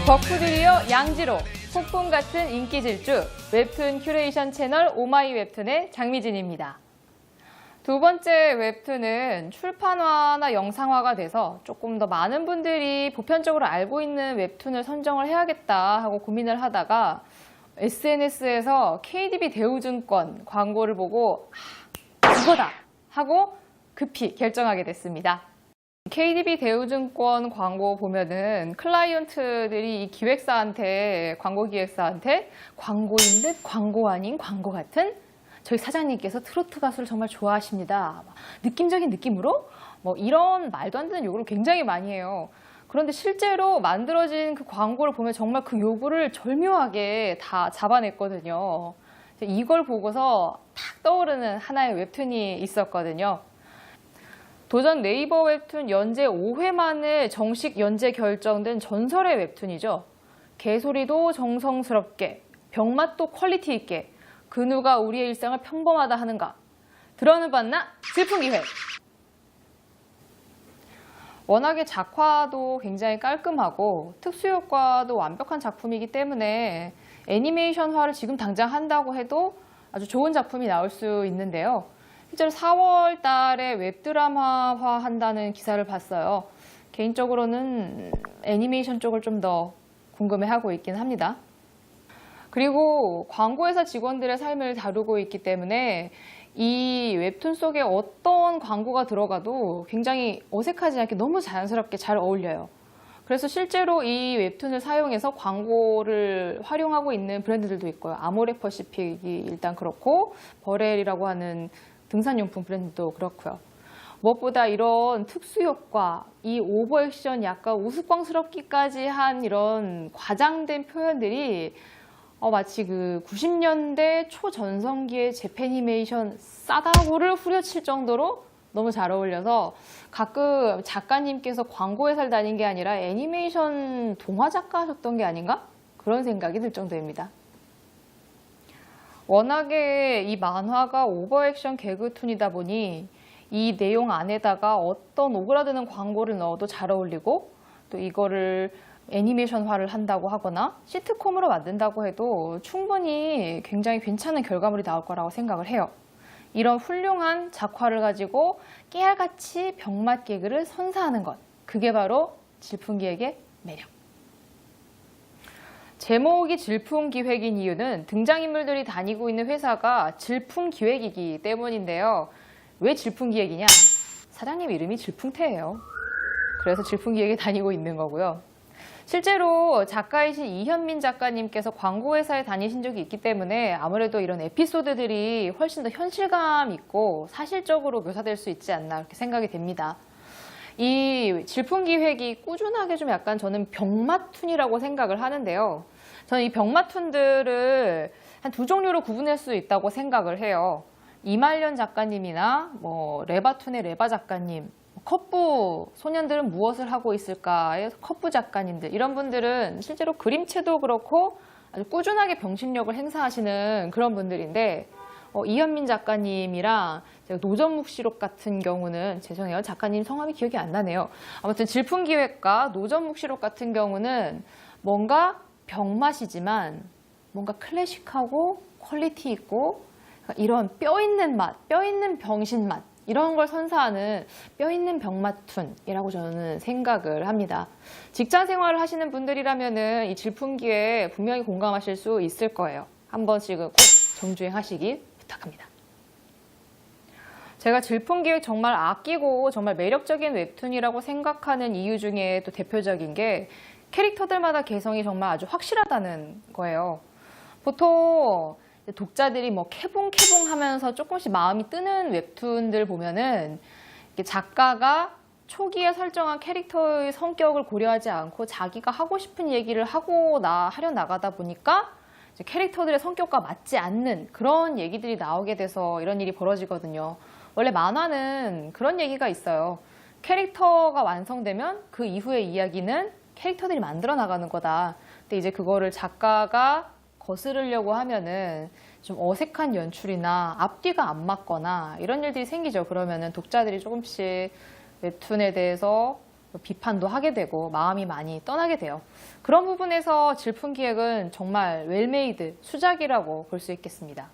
덕후들이여 양지로 폭풍 같은 인기 질주 웹툰 큐레이션 채널 오마이 웹툰의 장미진입니다. 두 번째 웹툰은 출판화나 영상화가 돼서 조금 더 많은 분들이 보편적으로 알고 있는 웹툰을 선정을 해야겠다 하고 고민을 하다가 SNS에서 KDB 대우증권 광고를 보고 이거다 하고 급히 결정하게 됐습니다. KDB 대우증권 광고 보면은 클라이언트들이 이 기획사한테, 광고 기획사한테 광고인 듯 광고 아닌 광고 같은 저희 사장님께서 트로트 가수를 정말 좋아하십니다. 느낌적인 느낌으로 이런 말도 안 되는 요구를 굉장히 많이 해요. 그런데 실제로 만들어진 그 광고를 보면 정말 그 요구를 절묘하게 다 잡아냈거든요. 이걸 보고서 탁 떠오르는 하나의 웹툰이 있었거든요. 도전 네이버 웹툰 연재 5회 만에 정식 연재 결정된 전설의 웹툰이죠. 개소리도 정성스럽게, 병맛도 퀄리티 있게, 그 누가 우리의 일상을 평범하다 하는가. 들어는 봤나? 질풍기획. 워낙에 작화도 굉장히 깔끔하고 특수효과도 완벽한 작품이기 때문에 애니메이션화를 지금 당장 한다고 해도 아주 좋은 작품이 나올 수 있는데요. 실제로 4월 달에 웹드라마화 한다는 기사를 봤어요. 개인적으로는 애니메이션 쪽을 좀 더 궁금해하고 있긴 합니다. 그리고 광고회사 직원들의 삶을 다루고 있기 때문에 이 웹툰 속에 어떤 광고가 들어가도 굉장히 어색하지 않게 너무 자연스럽게 잘 어울려요. 그래서 실제로 이 웹툰을 사용해서 광고를 활용하고 있는 브랜드들도 있고요. 아모레퍼시픽이 일단 그렇고 버렐이라고 하는 등산용품 브랜드도 그렇고요. 무엇보다 이런 특수효과, 이 오버액션 약간 우스꽝스럽기까지 한 이런 과장된 표현들이 마치 그 90년대 초전성기의 재패니메이션 싸다구를 후려칠 정도로 너무 잘 어울려서 가끔 작가님께서 광고회사를 다닌 게 아니라 애니메이션 동화 작가 하셨던 게 아닌가? 그런 생각이 들 정도입니다. 워낙에 이 만화가 오버액션 개그툰이다 보니 이 내용 안에다가 어떤 오그라드는 광고를 넣어도 잘 어울리고 또 이거를 애니메이션화를 한다고 하거나 시트콤으로 만든다고 해도 충분히 굉장히 괜찮은 결과물이 나올 거라고 생각을 해요. 이런 훌륭한 작화를 가지고 깨알같이 병맛 개그를 선사하는 것, 그게 바로 질풍기획의 매력. 제목이 질풍기획인 이유는 등장인물들이 다니고 있는 회사가 질풍기획이기 때문인데요. 왜 질풍기획이냐? 사장님 이름이 질풍태예요. 그래서 질풍기획에 다니고 있는 거고요. 실제로 작가이신 이현민 작가님께서 광고회사에 다니신 적이 있기 때문에 아무래도 이런 에피소드들이 훨씬 더 현실감 있고 사실적으로 묘사될 수 있지 않나 이렇게 생각이 됩니다. 이 질풍기획이 꾸준하게 좀 약간 저는 병맛툰이라고 생각을 하는데요. 저는 이 병맛툰들을 한 두 종류로 구분할 수 있다고 생각을 해요. 이말년 작가님이나 레바툰의 레바 작가님, 컵부 소년들은 무엇을 하고 있을까의 컵부 작가님들, 이런 분들은 실제로 그림체도 그렇고 아주 꾸준하게 병신력을 행사하시는 그런 분들인데 이현민 작가님이랑 노전묵시록 같은 경우는 죄송해요. 작가님 성함이 기억이 안 나네요. 아무튼 질풍기획과 노전묵시록 같은 경우는 뭔가 병맛이지만 뭔가 클래식하고 퀄리티 있고 이런 뼈 있는 맛, 뼈 있는 병신 맛 이런 걸 선사하는 뼈 있는 병맛툰이라고 저는 생각을 합니다. 직장 생활을 하시는 분들이라면은 이 질풍기획 분명히 공감하실 수 있을 거예요. 한 번씩은 꼭 정주행하시기 부탁합니다. 제가 질풍기획 정말 아끼고 정말 매력적인 웹툰이라고 생각하는 이유 중에 또 대표적인 게 캐릭터들마다 개성이 정말 아주 확실하다는 거예요. 보통 독자들이 캐봉캐봉 하면서 조금씩 마음이 뜨는 웹툰들 보면은 작가가 초기에 설정한 캐릭터의 성격을 고려하지 않고 자기가 하고 싶은 얘기를 하려 나가다 보니까 이제 캐릭터들의 성격과 맞지 않는 그런 얘기들이 나오게 돼서 이런 일이 벌어지거든요. 원래 만화는 그런 얘기가 있어요. 캐릭터가 완성되면 그 이후의 이야기는 캐릭터들이 만들어 나가는 거다. 근데 이제 그거를 작가가 거스르려고 하면은 좀 어색한 연출이나 앞뒤가 안 맞거나 이런 일들이 생기죠. 그러면은 독자들이 조금씩 웹툰에 대해서 비판도 하게 되고 마음이 많이 떠나게 돼요. 그런 부분에서 질풍기획은 정말 웰메이드, 수작이라고 볼 수 있겠습니다.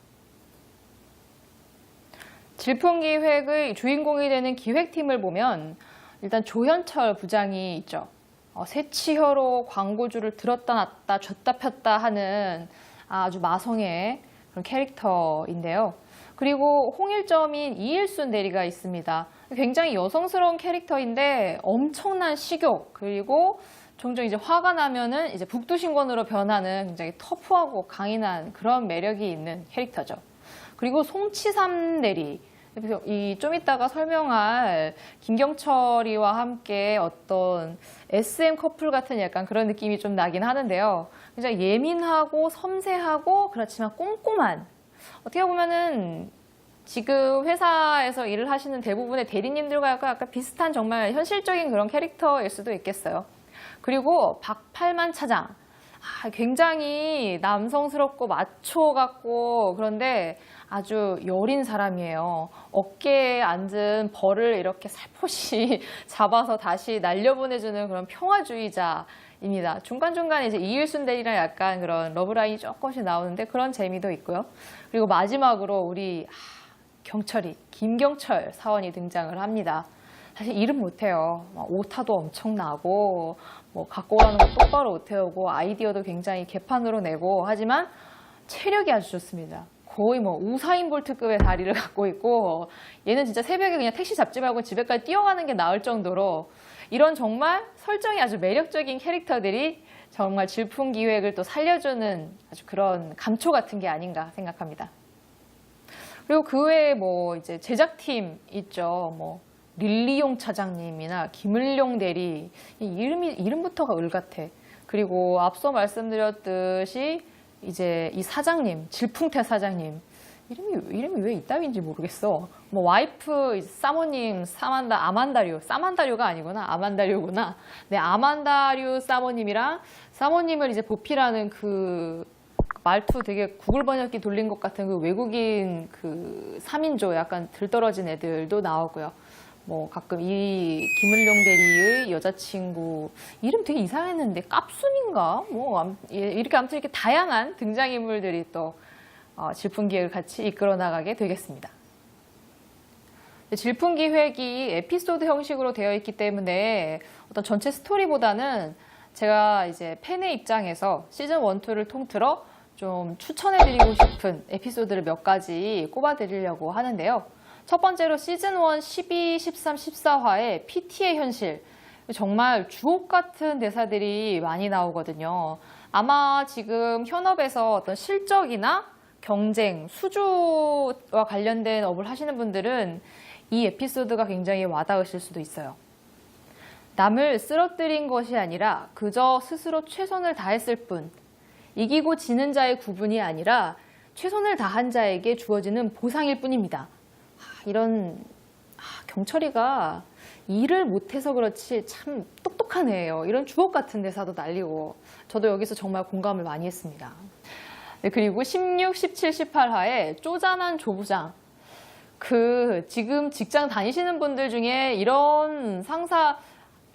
질풍기획의 주인공이 되는 기획팀을 보면 일단 조현철 부장이 있죠. 새치혀로 광고주를 들었다 놨다 줬다 폈다 하는 아주 마성의 그런 캐릭터인데요. 그리고 홍일점인 이일순 대리가 있습니다. 굉장히 여성스러운 캐릭터인데 엄청난 식욕, 그리고 종종 이제 화가 나면은 이제 북두신권으로 변하는 굉장히 터프하고 강인한 그런 매력이 있는 캐릭터죠. 그리고 송치삼 대리, 이 좀 이따가 설명할 김경철이와 함께 어떤 SM 커플 같은 약간 그런 느낌이 좀 나긴 하는데요. 굉장히 예민하고 섬세하고 그렇지만 꼼꼼한, 어떻게 보면은 지금 회사에서 일을 하시는 대부분의 대리님들과 약간 비슷한 정말 현실적인 그런 캐릭터일 수도 있겠어요. 그리고 박팔만 차장, 굉장히 남성스럽고 마초 같고 그런데 아주 여린 사람이에요. 어깨에 앉은 벌을 이렇게 살포시 잡아서 다시 날려보내주는 그런 평화주의자입니다. 중간중간에 이제 이일순 대리랑 약간 그런 러브라인이 조금씩 나오는데 그런 재미도 있고요. 그리고 마지막으로 우리 경철이, 김경철 사원이 등장을 합니다. 사실 일은 못해요. 오타도 엄청나고 갖고 가는 거 똑바로 못 해오고 아이디어도 굉장히 개판으로 내고, 하지만 체력이 아주 좋습니다. 거의 우사인 볼트급의 다리를 갖고 있고, 얘는 진짜 새벽에 그냥 택시 잡지 말고 집에까지 뛰어가는 게 나을 정도로 이런 정말 설정이 아주 매력적인 캐릭터들이 정말 질풍기획을 또 살려주는 아주 그런 감초 같은 게 아닌가 생각합니다. 그리고 그 외에 이제 제작팀 있죠. 릴리용 차장님이나 김을룡 대리, 이름부터가 을 같아. 그리고 앞서 말씀드렸듯이 이제 이 사장님, 질풍태 사장님, 이름이 왜 이따위인지 모르겠어. 와이프 사모님, 사만다류가 아니구나. 아만다류구나. 네, 아만다류 사모님이랑 사모님을 이제 보필하는 그 말투 되게 구글 번역기 돌린 것 같은 그 외국인 그 3인조 약간 들떨어진 애들도 나오고요. 가끔 이 김을룡 대리의 여자친구 이름 되게 이상했는데 깝순인가? 이렇게 아무튼 이렇게 다양한 등장인물들이 또 질풍기획을 같이 이끌어 나가게 되겠습니다. 질풍기획이 에피소드 형식으로 되어 있기 때문에 어떤 전체 스토리보다는 제가 이제 팬의 입장에서 시즌 1, 2를 통틀어 좀 추천해드리고 싶은 에피소드를 몇 가지 꼽아드리려고 하는데요. 첫 번째로 시즌 1 12, 13, 14화의 PT의 현실. 정말 주옥 같은 대사들이 많이 나오거든요. 아마 지금 현업에서 어떤 실적이나 경쟁, 수주와 관련된 업을 하시는 분들은 이 에피소드가 굉장히 와닿으실 수도 있어요. 남을 쓰러뜨린 것이 아니라 그저 스스로 최선을 다했을 뿐, 이기고 지는 자의 구분이 아니라 최선을 다한 자에게 주어지는 보상일 뿐입니다. 이런 경철이가 일을 못해서 그렇지 참 똑똑한 애예요. 이런 주옥 같은 대사도 날리고 저도 여기서 정말 공감을 많이 했습니다. 네, 그리고 16, 17, 18화에 쪼잔한 조부장. 지금 직장 다니시는 분들 중에 이런 상사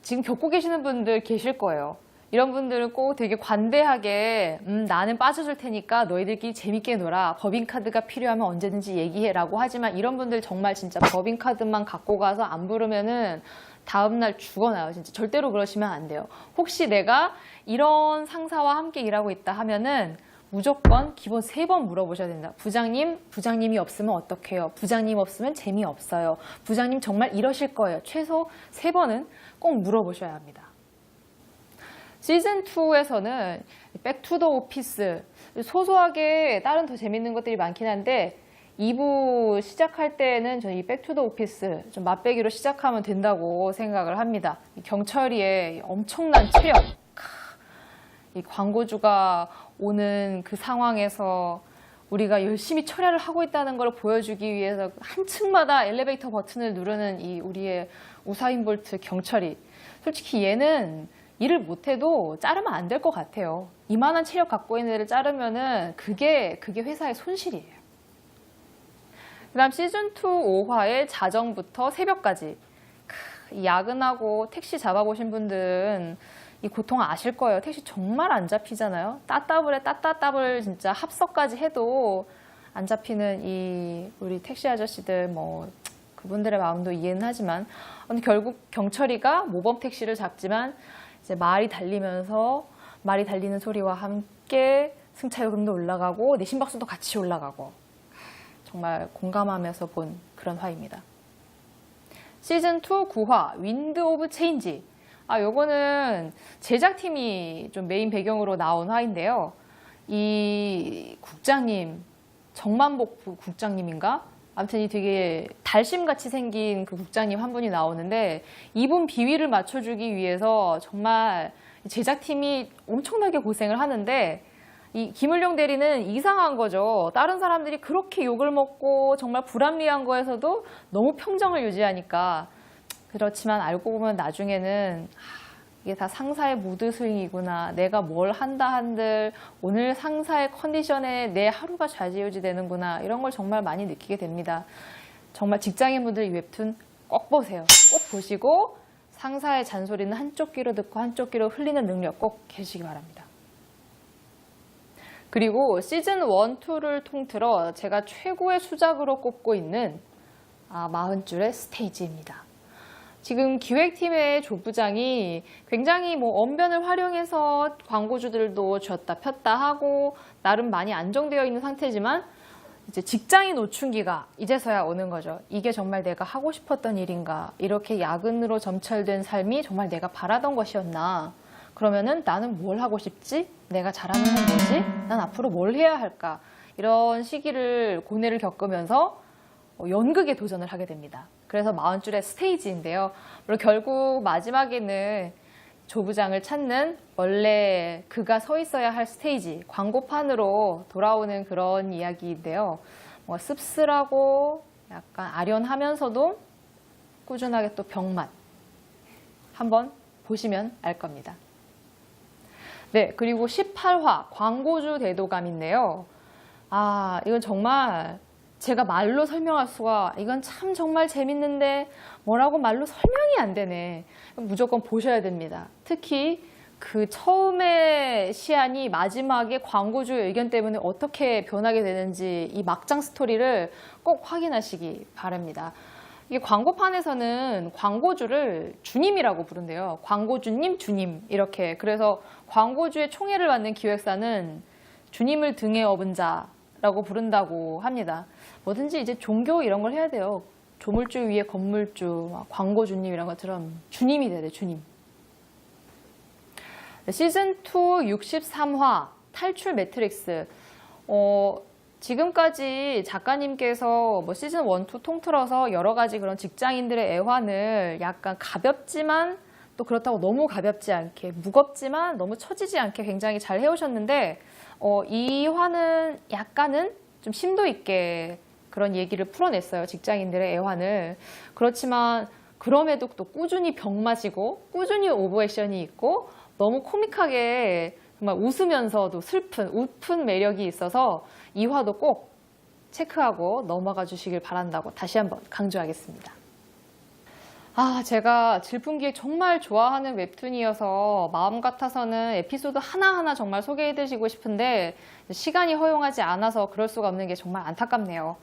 지금 겪고 계시는 분들 계실 거예요. 이런 분들은 꼭 되게 관대하게 나는 빠져줄 테니까 너희들끼리 재밌게 놀아. 법인카드가 필요하면 언제든지 얘기해라고 하지만 이런 분들 정말 진짜 법인카드만 갖고 가서 안 부르면은 다음날 죽어나요. 진짜 절대로 그러시면 안 돼요. 혹시 내가 이런 상사와 함께 일하고 있다 하면은 무조건 기본 3번 물어보셔야 된다. 부장님이 없으면 어떡해요? 부장님 없으면 재미없어요. 부장님 정말 이러실 거예요. 최소 3번은 꼭 물어보셔야 합니다. 시즌2에서는 백투더 오피스, 소소하게 다른 더 재밌는 것들이 많긴 한데 2부 시작할 때는 저는 이 백투더 오피스 좀 맛배기로 시작하면 된다고 생각을 합니다. 경철이의 엄청난 체력, 이 광고주가 오는 그 상황에서 우리가 열심히 처리를 하고 있다는 걸 보여주기 위해서 한 층마다 엘리베이터 버튼을 누르는 이 우리의 우사인 볼트 경철이, 솔직히 얘는 일을 못해도 자르면 안 될 것 같아요. 이만한 체력 갖고 있는 애를 자르면은 그게 회사의 손실이에요. 그 다음 시즌2 5화의 자정부터 새벽까지. 야근하고 택시 잡아보신 분들은 이 고통 아실 거예요. 택시 정말 안 잡히잖아요. 따따블에 진짜 합석까지 해도 안 잡히는 이 우리 택시 아저씨들 뭐 그분들의 마음도 이해는 하지만 근데 결국 경철이가 모범 택시를 잡지만 이제 말이 달리면서 말이 달리는 소리와 함께 승차요금도 올라가고 내 심박수도 같이 올라가고 정말 공감하면서 본 그런 화입니다. 시즌2 9화 윈드 오브 체인지. 요거는 제작팀이 좀 메인 배경으로 나온 화인데요. 이 국장님, 정만복 국장님인가? 아무튼 이 되게 달심같이 생긴 그 국장님 한 분이 나오는데 이분 비위를 맞춰주기 위해서 정말 제작팀이 엄청나게 고생을 하는데 이 김을용 대리는 이상한 거죠. 다른 사람들이 그렇게 욕을 먹고 정말 불합리한 거에서도 너무 평정을 유지하니까 그렇지만 알고 보면 나중에는 이게 다 상사의 무드 스윙이구나. 내가 뭘 한다 한들 오늘 상사의 컨디션에 내 하루가 좌지우지 되는구나. 이런 걸 정말 많이 느끼게 됩니다. 정말 직장인분들 이 웹툰 꼭 보세요. 꼭 보시고 상사의 잔소리는 한쪽 귀로 듣고 한쪽 귀로 흘리는 능력 꼭 계시기 바랍니다. 그리고 시즌 1, 2를 통틀어 제가 최고의 수작으로 꼽고 있는 40줄의 스테이지입니다. 지금 기획팀의 조 부장이 굉장히 언변을 활용해서 광고주들도 쥐었다 폈다 하고 나름 많이 안정되어 있는 상태지만 이제 직장인 노춘기가 이제서야 오는 거죠. 이게 정말 내가 하고 싶었던 일인가? 이렇게 야근으로 점철된 삶이 정말 내가 바라던 것이었나? 그러면은 나는 뭘 하고 싶지? 내가 잘하는 건 뭐지? 난 앞으로 뭘 해야 할까? 이런 시기를 고뇌를 겪으면서 연극에 도전을 하게 됩니다. 그래서 40줄의 스테이지인데요. 물론 결국 마지막에는 조 부장을 찾는 원래 그가 서 있어야 할 스테이지, 광고판으로 돌아오는 그런 이야기인데요. 씁쓸하고 약간 아련하면서도 꾸준하게 또 병맛. 한번 보시면 알 겁니다. 네, 그리고 18화 광고주 대도감인데요. 이건 정말 제가 말로 설명할 수가 이건 참 정말 재밌는데 뭐라고 말로 설명이 안 되네. 무조건 보셔야 됩니다. 특히 그 처음의 시안이 마지막에 광고주의 의견 때문에 어떻게 변하게 되는지 이 막장 스토리를 꼭 확인하시기 바랍니다. 이게 광고판에서는 광고주를 주님이라고 부른대요. 광고주님, 주님 이렇게. 그래서 광고주의 총애를 받는 기획사는 주님을 등에 업은 자라고 부른다고 합니다. 뭐든지 이제 종교 이런 걸 해야 돼요. 조물주 위에 건물주, 광고주님 이런 것처럼 주님이 돼야 돼, 주님. 시즌2 63화 탈출 매트릭스. 지금까지 작가님께서 시즌 1, 2 통틀어서 여러 가지 그런 직장인들의 애환을 약간 가볍지만 또 그렇다고 너무 가볍지 않게, 무겁지만 너무 처지지 않게 굉장히 잘 해오셨는데 이 화는 약간은 좀 심도 있게 그런 얘기를 풀어냈어요. 직장인들의 애환을. 그렇지만 그럼에도 또 꾸준히 병맛이고 꾸준히 오버액션이 있고 너무 코믹하게 정말 웃으면서도 슬픈, 웃픈 매력이 있어서 이 화도 꼭 체크하고 넘어가 주시길 바란다고 다시 한번 강조하겠습니다. 제가 질풍기획 정말 좋아하는 웹툰이어서 마음 같아서는 에피소드 하나하나 정말 소개해드리고 싶은데 시간이 허용하지 않아서 그럴 수가 없는 게 정말 안타깝네요.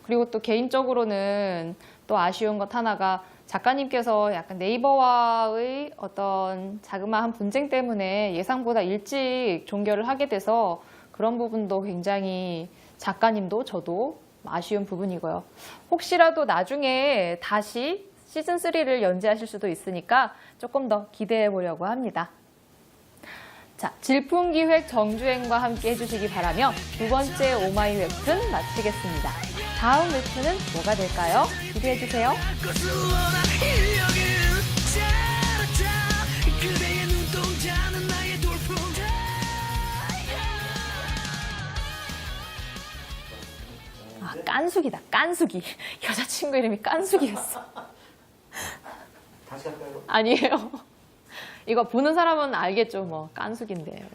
그리고 또 개인적으로는 또 아쉬운 것 하나가 작가님께서 약간 네이버와의 어떤 자그마한 분쟁 때문에 예상보다 일찍 종결을 하게 돼서 그런 부분도 굉장히 작가님도 저도 아쉬운 부분이고요. 혹시라도 나중에 다시 시즌3를 연재하실 수도 있으니까 조금 더 기대해 보려고 합니다. 자, 질풍기획 정주행과 함께 해주시기 바라며 두 번째 오마이 웹툰 마치겠습니다. 다음 웹툰은 뭐가 될까요? 기대해 주세요. 깐숙이다, 깐숙이. 여자친구 이름이 깐숙이였어. 다시 할까요? 아니에요. 이거 보는 사람은 알겠죠, 깐숙인데.